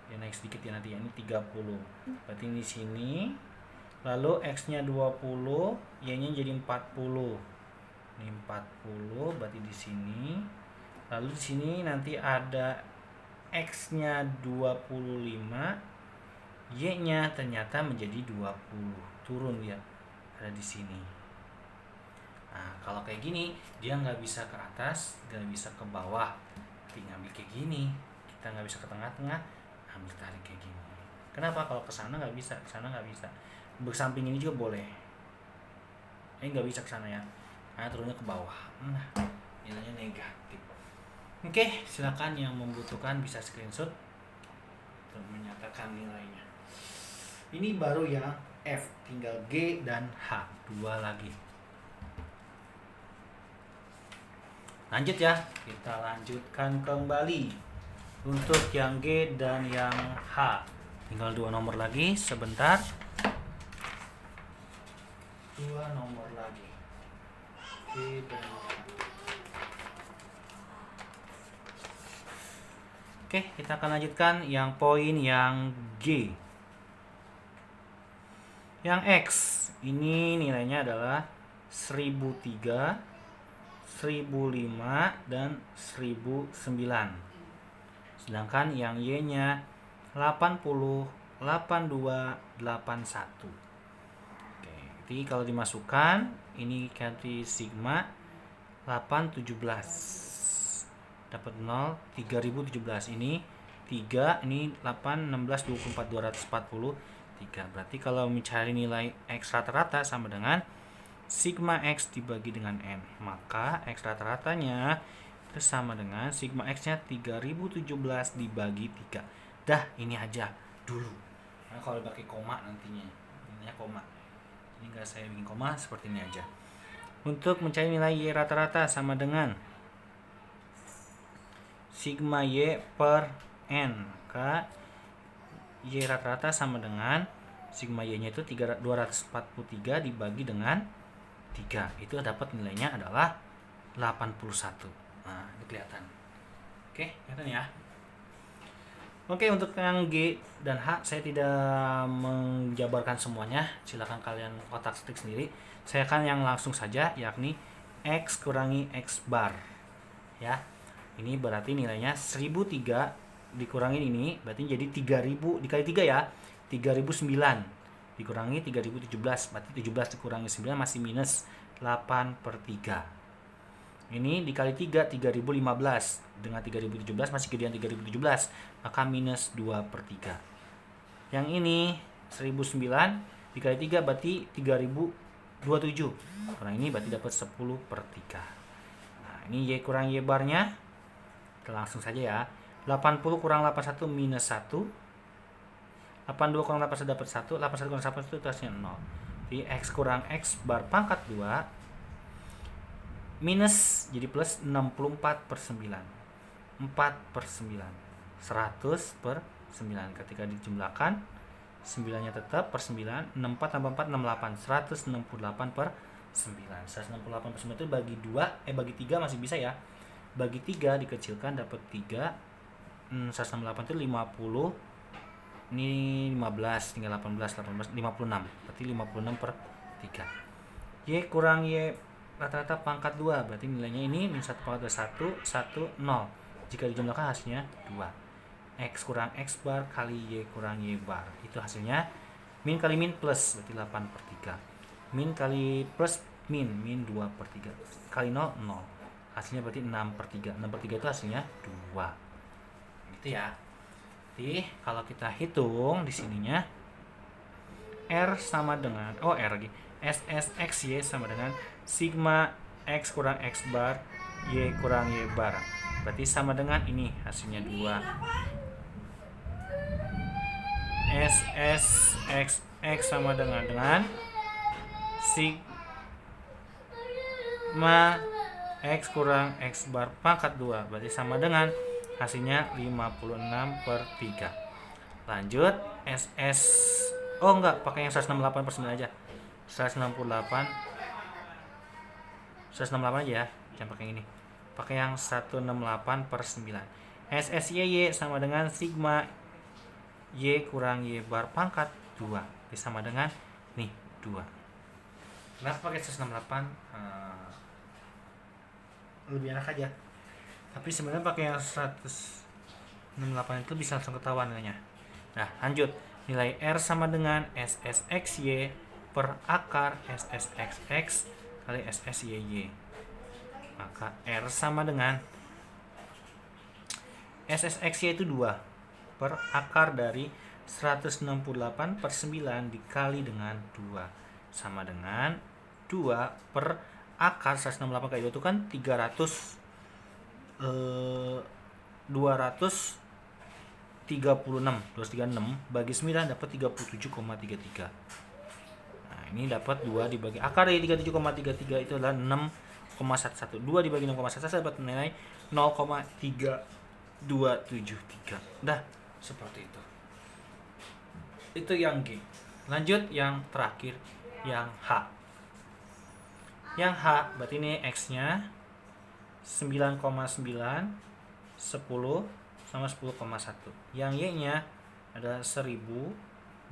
Ya naik sedikit ya nanti, ini 30. Berarti ini di sini. Lalu X-nya 20, Y-nya jadi 40. Ini 40 berarti di sini. Lalu di sini nanti ada X-nya 25, Y-nya ternyata menjadi 20. Turun ya. Ada di sini. Nah, kalau kayak gini, dia nggak bisa ke atas, nggak bisa ke bawah. Tapi ngambil kayak gini, kita nggak bisa ke tengah-tengah, ambil tarik kayak gini. Kenapa? Kalau ke sana nggak bisa, ke sana nggak bisa. Bersamping ini juga boleh. Nggak bisa ke sana ya. Nah, turunnya ke bawah. Nah, nilainya negatif. Oke, silakan yang membutuhkan bisa screenshot untuk menyatakan nilainya. Ini baru yang F, tinggal G dan H, 2 lagi. Lanjut ya, kita lanjutkan kembali untuk yang G dan yang H. Tinggal 2 nomor lagi, sebentar. 2 nomor lagi. G dan H. Oke, kita akan lanjutkan yang poin yang G. Yang X, ini nilainya adalah 1003. 1005 dan 1009. Sedangkan yang Y-nya 80, 82, 81. Oke, jadi kalau dimasukkan ini ganti sigma 817. Dapat 0 3017 ini 3 ini 8 16 24 240 3. Berarti kalau mencari nilai X rata-rata sama dengan sigma X dibagi dengan N. Maka X rata-ratanya itu sama dengan sigma X-nya 3017 dibagi 3. Dah, ini aja dulu. Nah, kalau pakai koma nantinya. Ini koma. Ini enggak saya bikin koma, seperti ini aja. Untuk mencari nilai Y rata-rata sama dengan sigma Y per N. Maka Y rata-rata sama dengan sigma Y nya itu 243 dibagi dengan 3. Itu dapat nilainya adalah 81. Nah, ini kelihatan. Oke, kelihatan ya. Oke, untuk yang G dan H saya tidak menjabarkan semuanya. Silakan kalian kotak stik sendiri. Saya akan yang langsung saja, yakni X kurangi X bar. Ya, ini berarti nilainya 1003 dikurangi ini, berarti jadi 3000 dikali 3 ya. 3009 dikurangi 3017, berarti 17 dikurangi 9 masih minus 8/3. Ini dikali 3, 3015 dengan 3017 masih gedean 3017, maka minus 2/3. Yang ini 1009 dikali 3 berarti 3027, kurang ini berarti dapat 10/3. Nah, ini Y kurang Y barnya, kita langsung saja ya. 80 kurang 81 minus 1, 82 kurang 81 dapat 1, 81 kurang 81 itu hasilnya 0. Jadi X kurang X bar pangkat 2 minus jadi plus 64/9, 4/9, 100/9. Ketika dijumlahkan 9 nya tetap per 9, 64 tambah 4 68, 168/9. 168/9 itu bagi 2, bagi 3 masih bisa ya. Bagi 3 dikecilkan dapat 3. 168 itu 50. Ini 15, tinggal 18, 56. Berarti 56/3. Y kurang Y rata-rata pangkat 2, berarti nilainya ini min 1 pangkat 2, 1, 0. Jika dijumlahkan hasilnya 2. X kurang X bar kali Y kurang Y bar, itu hasilnya min kali min plus, berarti 8/3. Min kali plus min 2/3 kali 0, 0. Hasilnya berarti 6/3. 6/3 itu hasilnya 2. Gitu ya. Jadi kalau kita hitung di sininya R sama dengan R lagi. SSXY sama dengan sigma X kurang X bar Y kurang Y bar. Berarti sama dengan ini hasilnya 2. SSXX sama dengan sigma X kurang X bar pangkat 2, berarti sama dengan hasilnya 56/3. Lanjut SS, enggak, pakai yang 168/9 aja. 168 aja ya, jangan pakai ini. Pakai yang 168/9. SSYY sama dengan sigma Y kurang Y bar pangkat 2, sama dengan nih 2. Kenapa pakai 168? Lebih enak aja. Tapi sebenarnya pakai yang 168 itu bisa langsung ketahuan nilainya. Nah, lanjut. Nilai R sama dengan SSXY per akar SSXX kali SSYY. Maka R sama dengan SSXY itu 2 per akar dari 168/9 dikali dengan 2, sama dengan 2 per akar 168 kali 2 itu kan 236, bagi 9 dapat 37,33. Nah, ini dapat 2 dibagi akar dari 37,33 itu adalah 6,11. 2 dibagi 6,11 dapat nilai 0,3273. Dah, seperti itu. Itu yang G. Lanjut yang terakhir, yang H. Yang H berarti ini X-nya 9,9, 10 sama 10,1. Yang Y-nya ada 1000,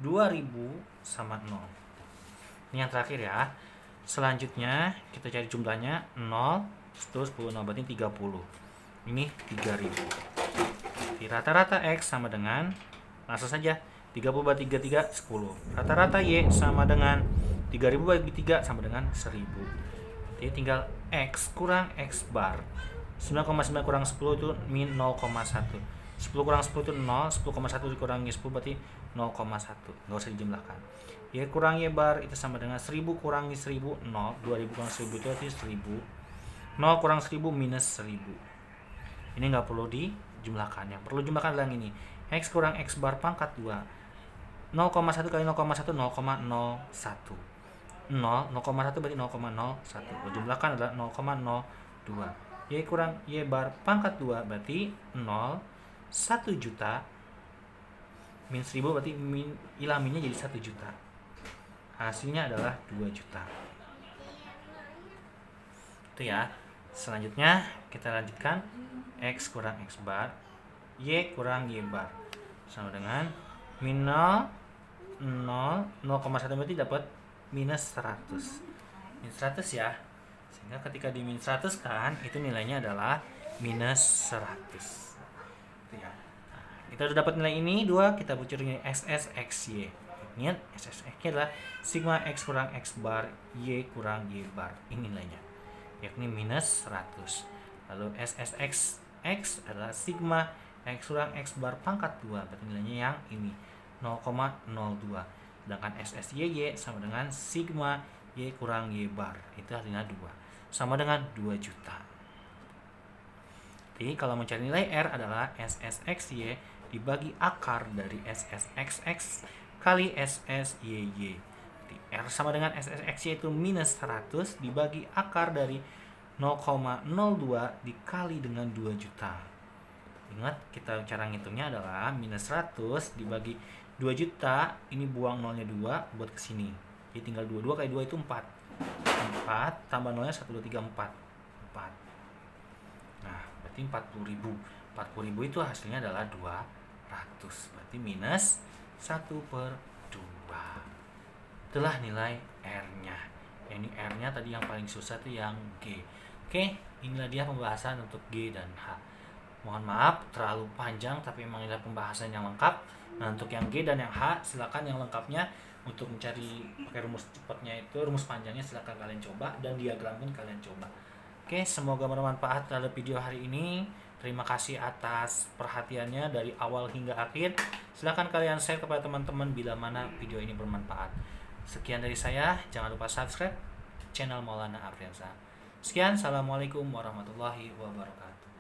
2000 sama 0. Ini yang terakhir ya. Selanjutnya kita cari jumlahnya 0, terus 10, 0 berarti 30. Ini 3000. Di rata-rata X sama dengan, langsung saja 30 bagi 33, 10. Rata-rata Y sama dengan 3000 bagi 3 sama dengan 1000. Jadi tinggal X kurang X bar. 9,9 kurang 10 itu min 0,1. 10 kurang 10 itu 0. 10,1 dikurangi 10 berarti 0,1. Nggak usah dijumlahkan. Y kurang Y bar itu sama dengan 1000 kurangi 1000, 0. 2000 kurang 1000 itu berarti 1000. 0 kurang 1000 minus 1000. Ini nggak perlu dijumlahkan. Yang perlu jumlahkan adalah yang ini. X kurang X bar pangkat 2. 0,1 kali 0,1, 0,01. 0,1 berarti 0,01. Jumlahkan adalah 0,02. Y kurang Y bar pangkat 2 berarti 1 juta. Min 1000 berarti minnya jadi 1 juta. Hasilnya adalah 2 juta. Itu ya. Selanjutnya kita lanjutkan X kurang X bar, Y kurang Y bar sama dengan min 0,1 berarti dapat minus 100. Minus 100 ya. Sehingga ketika di minus 100 kan itu nilainya adalah minus 100. Itu ya. Nah, kita udah dapat nilai ini 2, kita bucurin SSXY. Ingat SSX-nya adalah sigma X kurang X bar Y kurang Y bar. Ini nilainya, yakni minus 100. Lalu SSX X adalah sigma X kurang X bar pangkat 2, berarti nilainya yang ini 0,02. Sedangkan SSYY sama dengan sigma Y kurang Y bar, itu hasilnya 2, sama dengan 2 juta. Jadi kalau mencari nilai R adalah SSXY dibagi akar dari SSXX kali SSYY. Jadi R sama dengan SSXY itu minus 100 dibagi akar dari 0,02 dikali dengan 2 juta. Ingat, kita cara ngitungnya adalah minus 100 dibagi 2 juta, ini buang nolnya 2 buat kesini. Jadi tinggal 22 kali 2 itu 4. 4 tambah nolnya 1, 2, 3, 4. 4. Nah, berarti 40.000. 40.000 itu hasilnya adalah 200. Berarti minus 1/2. Itulah nilai R-nya. Ini R-nya tadi yang paling susah tuh yang G. Oke, inilah dia pembahasan untuk G dan H. Mohon maaf terlalu panjang, tapi memang inilah pembahasan yang lengkap. Nah, untuk yang G dan yang H, silakan yang lengkapnya untuk mencari pakai rumus cepatnya itu, rumus panjangnya silakan kalian coba, dan diagram pun kalian coba. Oke, semoga bermanfaat terhadap video hari ini. Terima kasih atas perhatiannya dari awal hingga akhir. Silakan kalian share kepada teman-teman bila mana video ini bermanfaat. Sekian dari saya, jangan lupa subscribe channel Maulana Afriansa. Sekian, assalamualaikum warahmatullahi wabarakatuh.